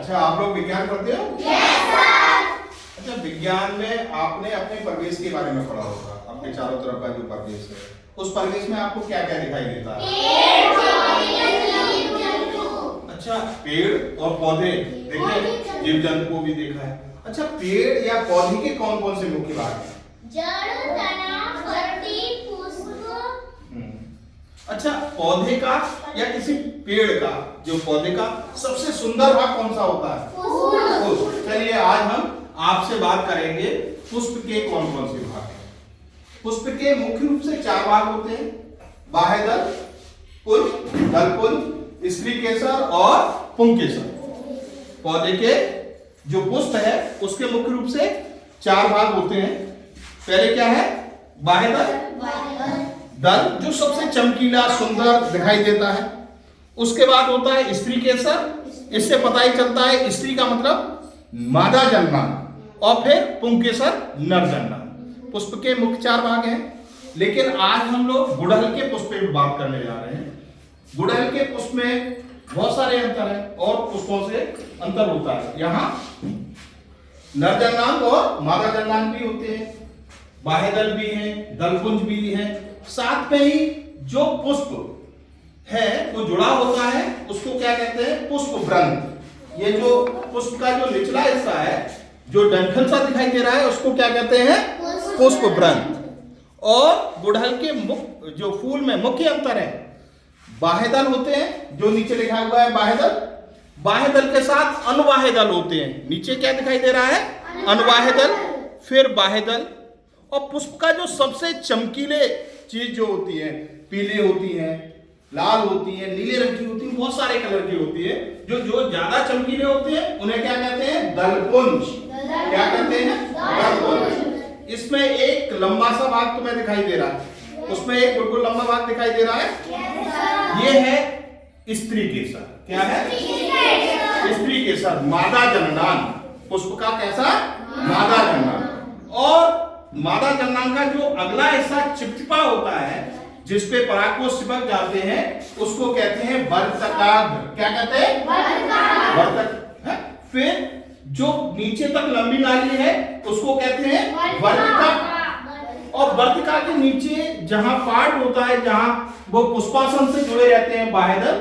अच्छा, आप लोग विज्ञान पढ़ते हो? Yes sir. अच्छा, विज्ञान में आपने अपने परिवेश के बारे में पढ़ा होगा, आपके चारों तरफ का जो परिवेश है, उस परिवेश में आपको क्या क्या दिखाई देता है? अच्छा, पेड़ और पौधे देखे, जीव जंतु को भी देखा है। अच्छा, पेड़ या पौधे के कौन कौन से मुख्य भाग हैं? जड़, तना, पत्ती, पुष्प। अच्छा, पौधे का या किसी पेड़ का, जो पौधे का सबसे सुंदर भाग कौन सा होता है? पुष्प। चलिए, आज हम आपसे बात करेंगे पुष्प के कौन कौन से भाग हैं। पुष्प के मुख्य रूप से 4 भाग होते हैं: बाह्यदल, पुंज, दलपुंज, स्त्री केसर और पुंकेसर। पौधे के जो पुष्प है उसके मुख्य रूप से 4 भाग होते हैं। पहले क्या है? बाह्यदल, दल जो सबसे चमकीला सुंदर दिखाई देता है। उसके बाद होता है स्त्री केसर, इससे पता ही चलता है स्त्री का मतलब मादा जन्मा, और फिर पुंकेसर नर जन्मा। पुष्प के मुख्य 4 भाग हैं, लेकिन आज हम लोग गुड़हल के पुष्प पे बात करने जा रहे हैं। गुड़हल के पुष्प में बहुत सारे अंतर हैं और पुष्पों से अंतर होता है। यहाँ नर जन्मांग और मादा जन्मांग भी होते हैं, बाह्यदल भी हैं, दलपुंज भी हैं। साथ में ही जो पुष्प है वो जुड़ा होता है, उसको क्या कहते हैं? पुष्प व्रंत। ये जो पुष्प का जो निचला हिस्सा है, जो डंठल सा दिखाई दे रहा है, उसको क्या कहते हैं? पुष्प व्रंत। और गुड़हल के जो फूल में मुख्य अंतर है, बाह्यदल होते हैं, जो नीचे लिखा हुआ है बाह्यदल, बाह्यदल के साथ अनुबाह्यदल होते हैं। नीचे क्या दिखाई दे रहा है? अनुबाह्यदल, फिर बाह्यदल। और पुष्प का जो सबसे चमकीले चीज जो होती है, पीली होती है, लाल होती है, नीले रंग की होती है, बहुत सारे कलर की होती है। जो ज्यादा चमकीले होते हैं उन्हें क्या कहते हैं? दलपुंज। क्या कहते हैं? दलपुंज। इसमें एक लंबा सा भाग तुम्हें दिखाई दे रहा है, उसमें एक बिल्कुल लंबा भाग दिखाई दे रहा है, ये है स्त्री केसर। क्या है? स्त्री केसर, मादा जननांग। पुष्प का कैसा? मादा जननांग। और मादा जननांग का जो अगला हिस्सा चिपचिपा होता है, जिसपे परागकोश चिपक जाते हैं, उसको कहते हैं वर्तकाग्र। क्या कहते हैं? वर्तक। फिर जो नीचे तक लंबी नाली है उसको कहते हैं वर्तिका। और वर्तिका के नीचे जहां पार्ट होता है, जहां वो पुष्पासन से जुड़े रहते हैं, बाह्यदल,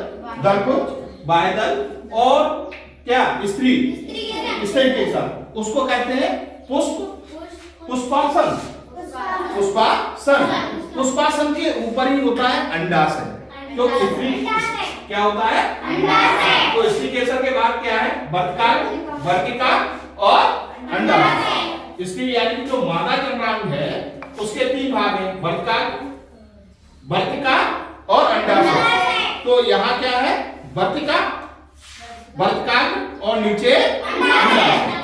दलपुंज, बाह्यदल और क्या? स्त्री केसर, उसको कहते हैं पुष्पासन। पुष्पासन के ऊपर ही होता है अंडाशय। तो स्त्री क्या होता है? अंडाशय। तो स्त्री केसर के बाद क्या है? वर्तिका और अंडाशय। स्त्री यानी कि जो मादा जननांग है उसके 3 भाग हैं: वर्तिका और अंडाशय। तो यहाँ क्या है? वर्तिका और नीचे अंडाशय।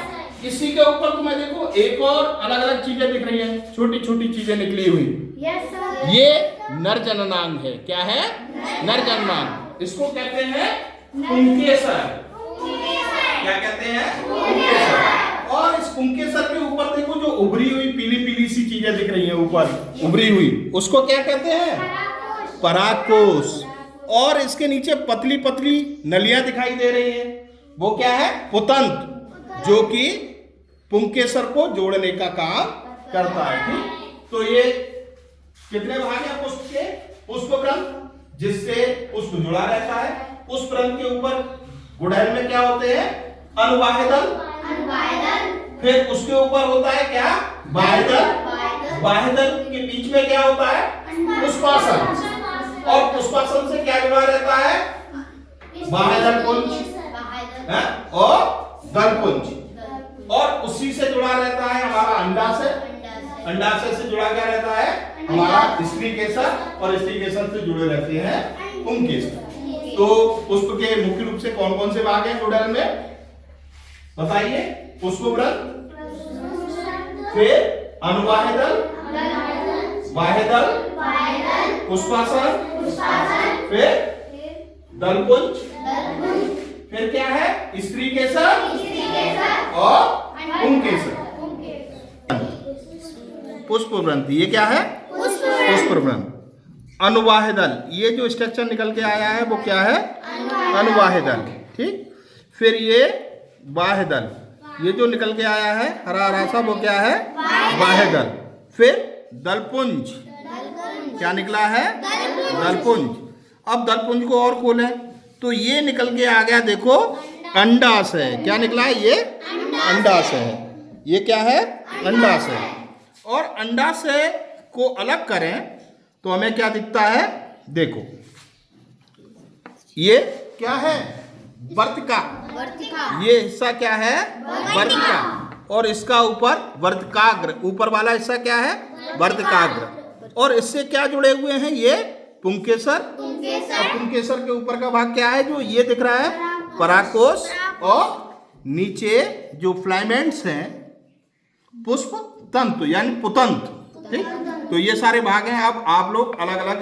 इसी के ऊपर तुम्हें देखो एक और अलग अलग चीजें दिख रही हैं, छोटी छोटी चीजें निकली हुई। ये नर जननांग है। क्या है? नर जननांग। इसको कहते हैं पुंकेसर। क्या कहते हैं? पुंकेसर। और इस पुंकेसर के ऊपर देखो जो उभरी हुई पीली पीली सी चीजें दिख रही हैं, ऊपर उभरी हुई, उसको क्या कहते हैं? परागकोश। और इसके नीचे पतली पतली नलियां दिखाई दे रही हैं, वो क्या है? पुतंत, जो कि पुंकेसर को जोड़ने का काम करता है। ठीक, तो ये कितने भाग हैं पुष्प के? पुष्प व्रंत, जिससे पुष्प जुड़ा रहता है। पुष्प व्रंत के ऊपर गुड़हल में क्या होते हैं? अनुबाह्यदल। फिर उसके ऊपर होता है क्या? बाह्यदल। बाह्यदल के बीच में क्या होता है? पुष्पासन। और पुष्पासन से क्या जुड़ा रहता है? बाह्यदल पुंज और दलपुंज। और उसी से जुड़ा रहता है हमारा अंडाशय। अंडाशय से जुड़ा क्या रहता है? हमारा स्त्री केसर, और स्त्री केसर से जुड़े रहते हैं पुंकेसर। तो पुष्प के मुख्य रूप से कौन कौन से भाग हैं गुड़हल में? बताइए। पुष्प व्रंत, फिर अनुबाह्यदल, बाह्यदल, पुष्पासन, फिर दलपुंज, फिर क्या है? स्त्री केसर और पुंकेसर। पुष्प व्रंत, ये क्या है? पुष्प व्रंत। अनुबाह्यदल, ये जो स्ट्रक्चर निकल के आया है वो क्या है? अनुबाह्यदल। ठीक, फिर ये बाह्यदल। ये जो निकल के आया है हरा हरा सा वो क्या है? बाह्यदल। फिर दलपुंज, क्या निकला है? दलपुंज। अब दलपुंज को और खोलें तो ये निकल के आ गया, देखो अंडाशय। क्या निकला है? ये अंडाशय है। ये क्या है? अंडाशय। और अंडाशय को अलग करें तो हमें क्या दिखता है? देखो ये क्या है? वर्तिका। ये हिस्सा क्या है? वर्तिका। और इसका ऊपर वर्तिकाग्र, ऊपर वाला हिस्सा क्या है? वर्तिकाग्र। और इससे क्या जुड़े हुए हैं? ये पुंकेसर। और पुंकेसर के ऊपर का भाग क्या है? जो ये दिख रहा है पराकोश। और नीचे जो फ्लामेंट्स हैं पुष्प तंतु यानी पुतंत। ठीक, तो ये सारे भाग हैं। अब आप लोग अलग अलग